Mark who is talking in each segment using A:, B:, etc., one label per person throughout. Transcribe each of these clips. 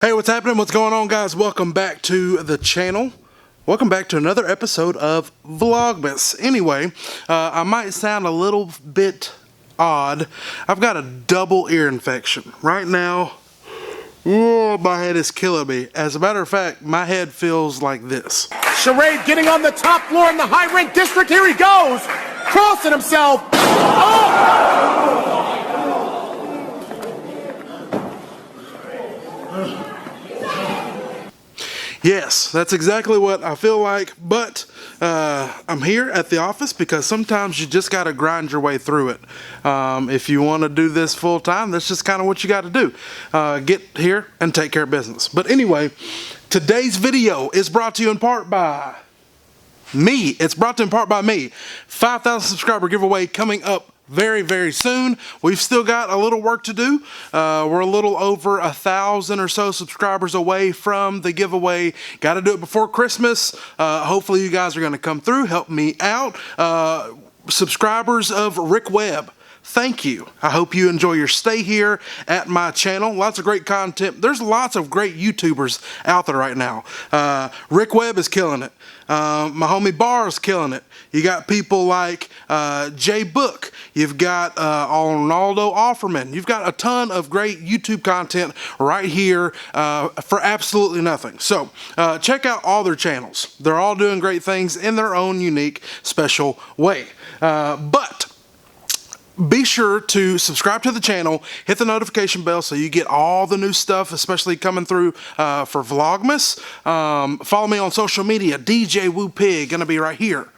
A: Hey, what's happening? What's going on, guys? Welcome back to the channel. Welcome back to another episode of Vlogmas. Anyway, I might sound a little bit odd. I've got a double ear infection. Right now, my head is killing me. As a matter of fact, my head feels like this.
B: Charade getting on the top floor in the high rent district. Here he goes, crossing himself. Oh!
A: Yes, that's exactly what I feel like, but I'm here at the office because sometimes you just got to grind your way through it. If you want to do this full time, that's just kind of what you got to do. Get here and take care of business. But anyway, today's video is brought to you in part by me. It's brought to you in part by me. 5,000 subscriber giveaway coming up very, very soon. We've still got a little work to do. We're a little over 1,000 or so subscribers away from the giveaway. Got to do it before Christmas. Hopefully you guys are going to come through, help me out. Subscribers of Rick Webb, thank you. I hope you enjoy your stay here at my channel. Lots of great content. There's lots of great YouTubers out there right now. Rick Webb is killing it. My homie Barr is killing it. You got people like Jay Book. You've got Ronaldo Offerman. You've got a ton of great YouTube content right here for absolutely nothing. So check out all their channels. They're all doing great things in their own unique, special way. But be sure to subscribe to the channel, hit the notification bell so you get all the new stuff, especially coming through for Vlogmas. Follow me on social media, djwoopig, gonna be right here,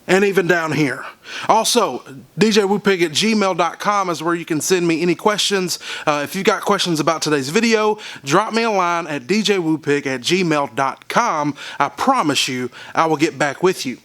A: and even down here. Also, djwoopig@gmail.com is where you can send me any questions. If you've got questions about today's video, drop me a line at djwoopig@gmail.com. I promise you, I will get back with you.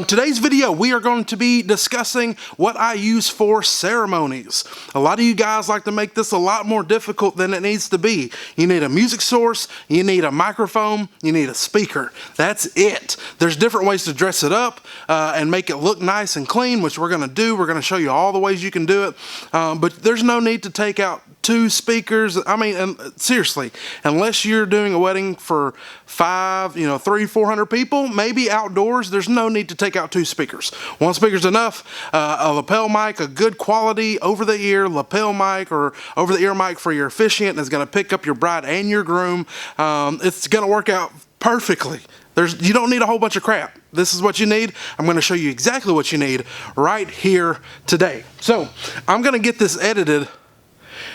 A: Today's video, we are going to be discussing what I use for ceremonies. A lot of you guys like to make this a lot more difficult than it needs to be. You need a music source, you need a microphone, you need a speaker. That's it. There's different ways to dress it up and make it look nice and clean, which we're going to do. We're going to show you all the ways you can do it, but there's no need to take out 2 speakers. I mean, seriously, unless you're doing a wedding for 300-400 people, maybe outdoors, there's no need to take out 2 speakers. 1 speaker's enough. A lapel mic, a good quality over-the-ear lapel mic or over-the-ear mic for your officiant is going to pick up your bride and your groom. It's going to work out perfectly. You don't need a whole bunch of crap. This is what you need. I'm going to show you exactly what you need right here today. So I'm going to get this edited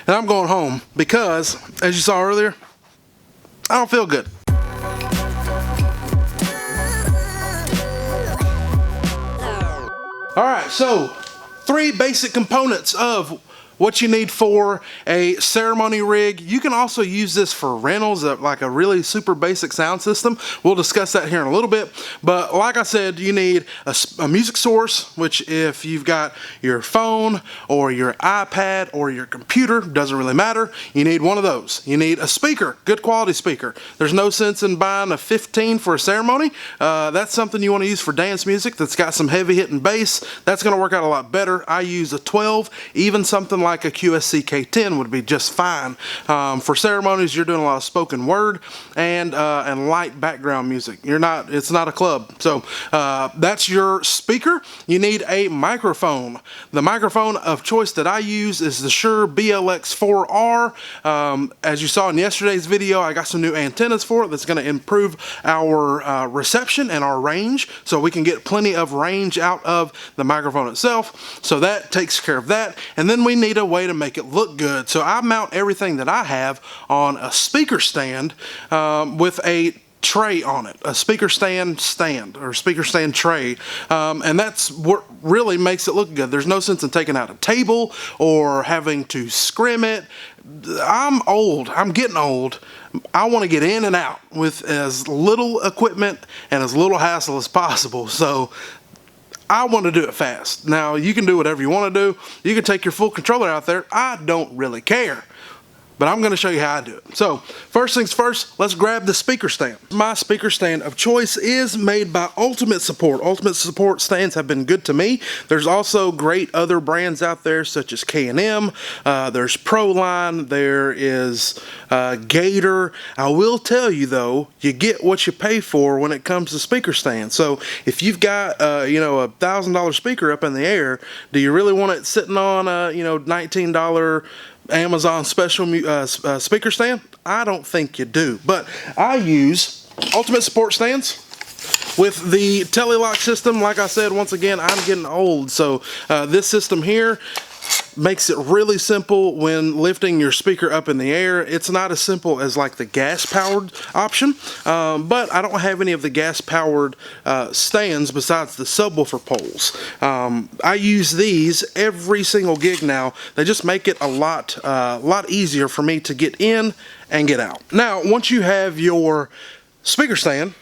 A: and I'm going home because, as you saw earlier, I don't feel good. All right, so 3 basic components of what you need for a ceremony rig. You can also use this for rentals, like a really super basic sound system. We'll discuss that here in a little bit. But like I said, you need a music source, which if you've got your phone or your iPad or your computer, doesn't really matter. You need one of those. You need a speaker, good quality speaker. There's no sense in buying a 15 for a ceremony. That's something you want to use for dance music that's got some heavy hitting bass. That's going to work out a lot better. I use a 12, even something like a QSC K would be just fine. For ceremonies, you're doing a lot of spoken word and light background music. It's not a club. So that's your speaker. You need a microphone. The microphone of choice that I use is the Shure BLX4R. As you saw in yesterday's video, I got some new antennas for it that's going to improve our reception and our range, so we can get plenty of range out of the microphone itself. So that takes care of that. And then we need a way to make it look good. So I mount everything that I have on a speaker stand with a tray on it, a speaker stand or speaker stand tray, and that's what really makes it look good. There's no sense in taking out a table or having to scrim it. I'm old. I'm getting old. I want to get in and out with as little equipment and as little hassle as possible. So I want to do it fast. Now, you can do whatever you want to do. You can take your full controller out there. I don't really care. but I'm going to show you how I do it. So first things first, let's grab the speaker stand. My speaker stand of choice is made by Ultimate Support. Ultimate Support stands have been good to me. There's also great other brands out there such as K&M, there's Proline, there is Gator. I will tell you though, you get what you pay for when it comes to speaker stands. So if you've got you know, $1,000 speaker up in the air, do you really want it sitting on a, you know, $19 Amazon special speaker stand? I don't think you do, but I use Ultimate Support stands with the telelock system. Like I said, once again, I'm getting old, so this system here makes it really simple when lifting your speaker up in the air. It's not as simple as like the gas powered option, but I don't have any of the gas powered stands besides the subwoofer poles. I use these every single gig now. They just make it a lot easier for me to get in and get out. Now once you have your speaker stand,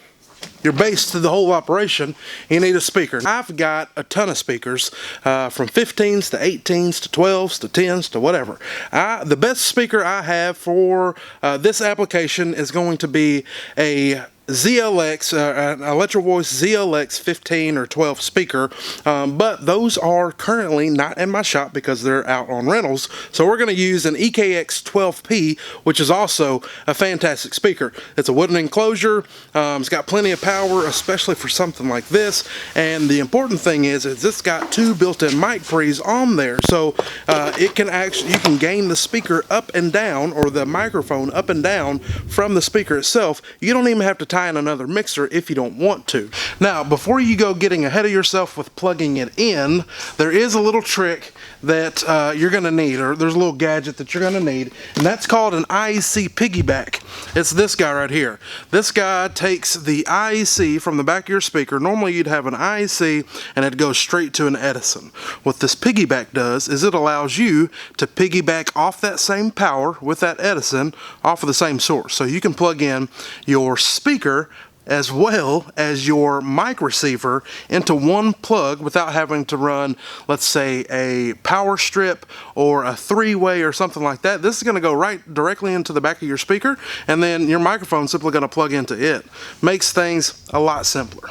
A: your base to the whole operation, you need a speaker. I've got a ton of speakers, from 15s to 18s to 12s to 10s to whatever. The best speaker I have for this application is going to be a ZLX, an Electro Voice ZLX 15 or 12 speaker, but those are currently not in my shop because they're out on rentals. So we're going to use an EKX 12P, which is also a fantastic speaker. It's a wooden enclosure. It's got plenty of power, especially for something like this. And the important thing is it's got 2 built-in mic pre's on there, so it can actually, you can gain the speaker up and down, or the microphone up and down from the speaker itself. You don't even have to tie in another mixer if you don't want to. Now, before you go getting ahead of yourself with plugging it in, there is a little trick that you're going to need, or there's a little gadget that you're going to need, and that's called an Icy Piggyback. It's this guy right here. This guy takes the IEC from the back of your speaker. Normally you'd have an IEC and it goes straight to an Edison. What this piggyback does is it allows you to piggyback off that same power with that Edison off of the same source. So you can plug in your speaker as well as your mic receiver into one plug without having to run, let's say, a power strip or a 3-way or something like that. This is going to go right directly into the back of your speaker, and then your microphone is simply going to plug into it. Makes things a lot simpler.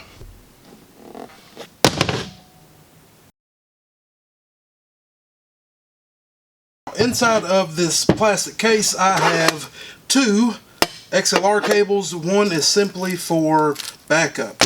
A: Inside of this plastic case, I have 2 XLR cables. One is simply for backup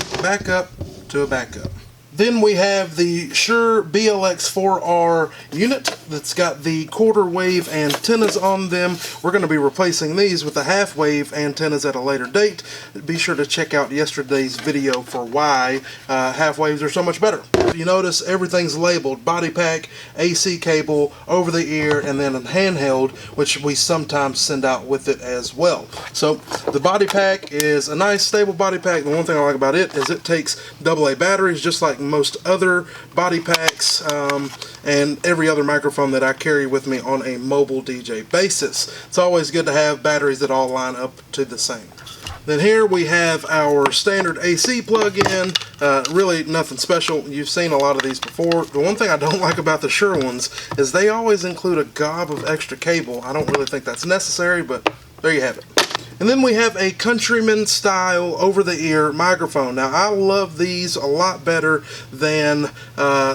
A: to a backup. Then we have the Shure BLX4R unit that's got the quarter wave antennas on them. We're going to be replacing these with the half wave antennas at a later date. Be sure to check out yesterday's video for why half waves are so much better. You notice everything's labeled: body pack, AC cable, over the ear, and then a handheld, which we sometimes send out with it as well. So the body pack is a nice stable body pack. The one thing I like about it is it takes AA batteries, just like most other body packs and every other microphone that I carry with me on a mobile DJ basis. It's always good to have batteries that all line up to the same. Then here we have our standard AC plug-in. Really nothing special. You've seen a lot of these before. The one thing I don't like about the Shure ones is they always include a gob of extra cable. I don't really think that's necessary, but there you have it. And then we have a Countryman Style over-the-ear microphone. Now, I love these a lot better than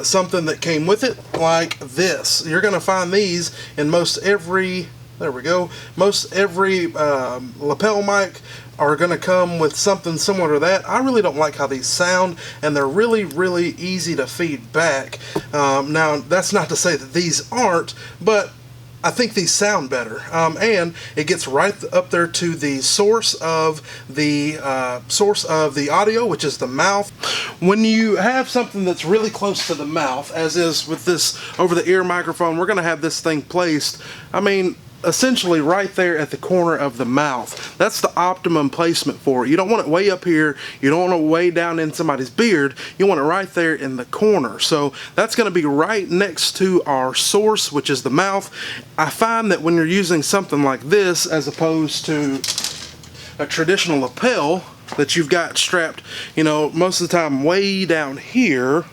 A: something that came with it, like this. You're going to find these in most every, there we go, most every lapel mic are going to come with something similar to that. I really don't like how these sound, and they're really, really easy to feed back. Now, that's not to say that these aren't, but I think these sound better, and it gets right up there to the source of the audio, which is the mouth. When you have something that's really close to the mouth, as is with this over-the-ear microphone, we're going to have this thing placed, I mean, essentially right there at the corner of the mouth. That's the optimum placement for it. You don't want it way up here, you don't want it way down in somebody's beard, you want it right there in the corner. So that's going to be right next to our source, which is the mouth. I find that when you're using something like this as opposed to a traditional lapel that you've got strapped, you know, most of the time way down here,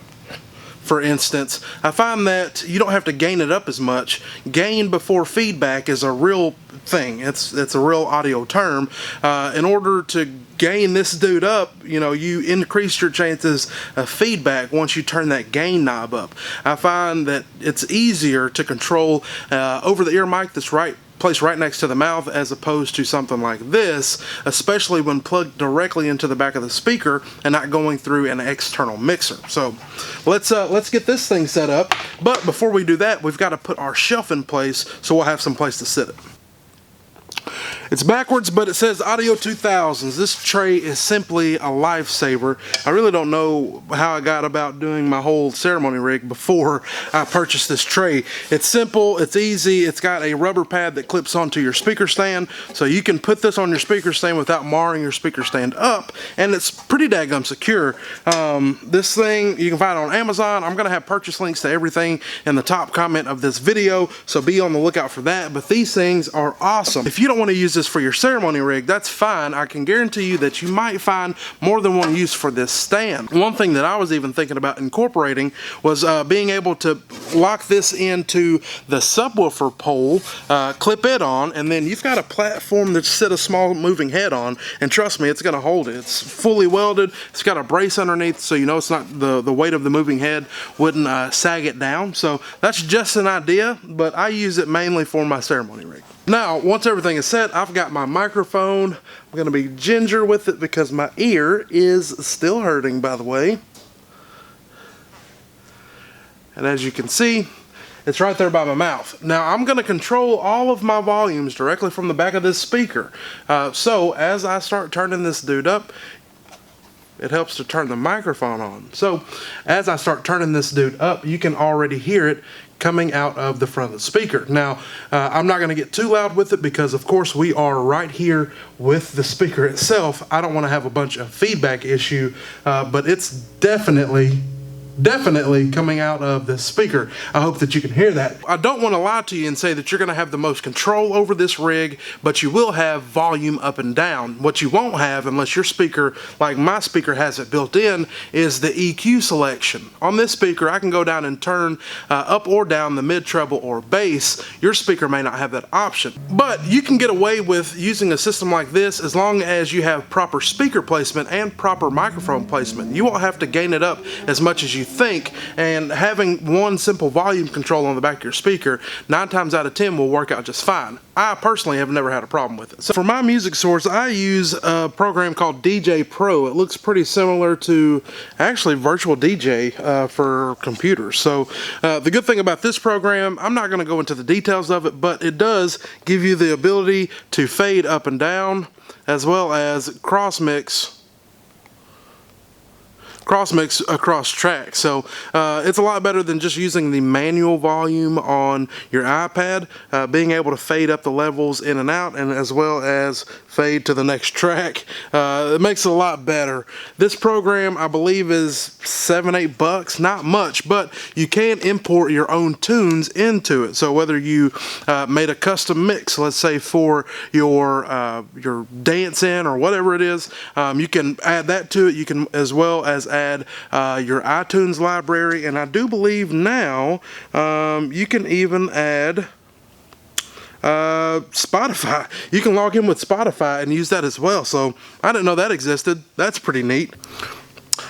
A: for instance, I find that you don't have to gain it up as much. Gain before feedback is a real thing. It's a real audio term. In order to gain this dude up, you know, you increase your chances of feedback once you turn that gain knob up. I find that it's easier to control over the ear mic that's placed right next to the mouth, as opposed to something like this, especially when plugged directly into the back of the speaker and not going through an external mixer. So let's get this thing set up. But before we do that, we've got to put our shelf in place so we'll have some place to sit it. It's backwards, but it says Audio 2000s. This tray is simply a lifesaver. I really don't know how I got about doing my whole ceremony rig before I purchased this tray. It's simple, it's easy, it's got a rubber pad that clips onto your speaker stand, so you can put this on your speaker stand without marring your speaker stand up, and it's pretty daggum secure. This thing you can find on Amazon. I'm going to have purchase links to everything in the top comment of this video, so be on the lookout for that. But these things are awesome. If you don't want to use this for your ceremony rig, that's fine. I can guarantee you that you might find more than one use for this stand. One thing that I was even thinking about incorporating was being able to lock this into the subwoofer pole, clip it on, and then you've got a platform to sit a small moving head on, and trust me, it's going to hold it. It's fully welded. It's got a brace underneath, so you know it's not the weight of the moving head wouldn't sag it down. So that's just an idea, but I use it mainly for my ceremony rig. Now, once everything is set, I've got my microphone. I'm going to be ginger with it because my ear is still hurting, by the way. And as you can see, it's right there by my mouth. Now, I'm going to control all of my volumes directly from the back of this speaker. So, as I start turning this dude up, it helps to turn the microphone on. So, as I start turning this dude up, you can already hear it coming out of the front of the speaker. Now, I'm not going to get too loud with it because, of course, we are right here with the speaker itself. I don't want to have a bunch of feedback issue, but it's definitely coming out of the speaker. I hope that you can hear that. I don't want to lie to you and say that you're going to have the most control over this rig, but you will have volume up and down. What you won't have, unless your speaker, like my speaker has it built in, is the EQ selection. On this speaker, I can go down and turn up or down the mid, treble, or bass. Your speaker may not have that option. But you can get away with using a system like this as long as you have proper speaker placement and proper microphone placement. You won't have to gain it up as much as you think, and having one simple volume control on the back of your speaker 9 times out of 10 will work out just fine. I personally have never had a problem with it. So for my music source, I use a program called DJ Pro. It looks pretty similar to actually Virtual DJ for computers. So the good thing about this program, I'm not going to go into the details of it, but it does give you the ability to fade up and down, as well as cross mix across tracks. So it's a lot better than just using the manual volume on your iPad. Being able to fade up the levels in and out, and as well as fade to the next track, it makes it a lot better. This program, I believe, is $7-8, not much, but you can import your own tunes into it. So whether you made a custom mix, let's say for your dance in or whatever it is, you can add that to it. You can as well as add your iTunes library, and I do believe now you can even add Spotify. You can log in with Spotify and use that as well. So I didn't know that existed. That's pretty neat.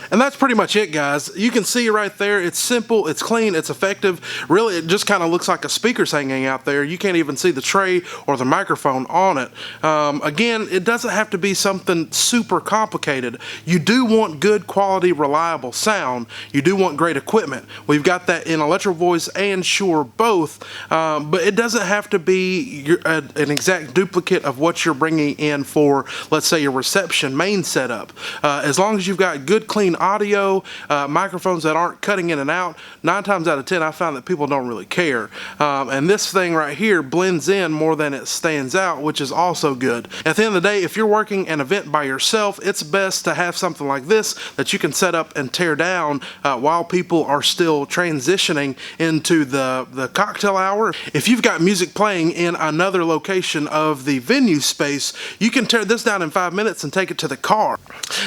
A: And that's pretty much it, guys. You can see right there, it's simple, it's clean, it's effective. Really, it just kind of looks like a speaker's hanging out there. You can't even see the tray or the microphone on it. Again, it doesn't have to be something super complicated. You do want good quality, reliable sound. You do want great equipment. We've got that in Electro Voice and Shure both, but it doesn't have to be an exact duplicate of what you're bringing in for, let's say, your reception main setup. As long as you've got good, clean audio, microphones that aren't cutting in and out, 9 times out of 10 I found that people don't really care. And this thing right here blends in more than it stands out, which is also good. At the end of the day, if you're working an event by yourself, it's best to have something like this that you can set up and tear down while people are still transitioning into the cocktail hour. If you've got music playing in another location of the venue space, you can tear this down in 5 minutes and take it to the car.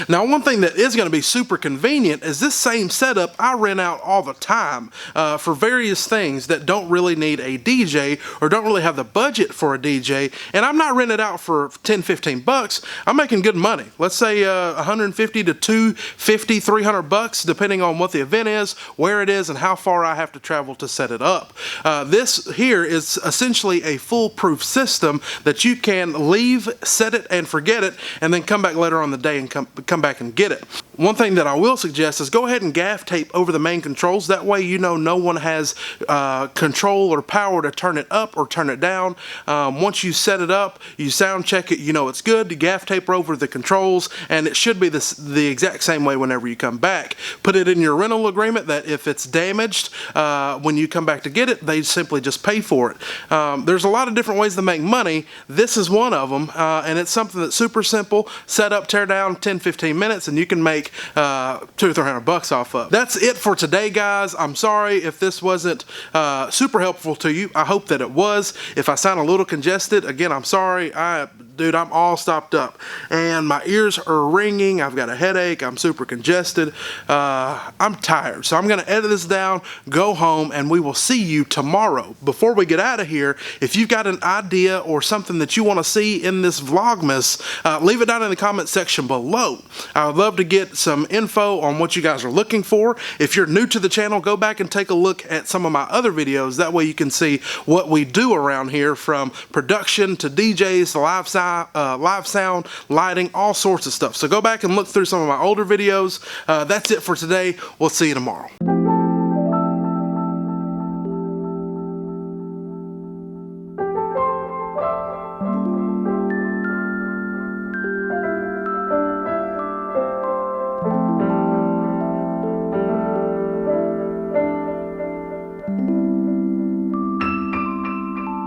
A: Now, one thing that is going to be super convenient is this same setup I rent out all the time for various things that don't really need a DJ or don't really have the budget for a DJ, and I'm not renting it out for 10, 15 bucks. I'm making good money. Let's say 150 to 250, 300 bucks depending on what the event is, where it is, and how far I have to travel to set it up. This here is essentially a foolproof system that you can leave, set it, and forget it, and then come back later on the day and come back and get it. One thing that I will suggest is go ahead and gaff tape over the main controls. That way you know no one has control or power to turn it up or turn it down. Once you set it up, you sound check it, you know it's good. You gaff tape over the controls, and it should be the exact same way whenever you come back. Put it in your rental agreement that if it's damaged when you come back to get it, they simply just pay for it. There's a lot of different ways to make money. This is one of them, and it's something that's super simple. Set up, tear down, 10-15 minutes, and you can make 200 or 300 bucks off of. That's it for today, guys. I'm sorry if this wasn't super helpful to you. I hope that it was. If I sound a little congested, again, I'm sorry. Dude, I'm all stopped up and my ears are ringing. I've got a headache. I'm super congested. I'm tired. So I'm going to edit this down, go home, and we will see you tomorrow. Before we get out of here, if you've got an idea or something that you want to see in this Vlogmas, leave it down in the comment section below. I would love to get some info on what you guys are looking for. If you're new to the channel, go back and take a look at some of my other videos. That way you can see what we do around here, from production to DJs to live sound, lighting, all sorts of stuff. So go back and look through some of my older videos. That's it for today. We'll see you tomorrow.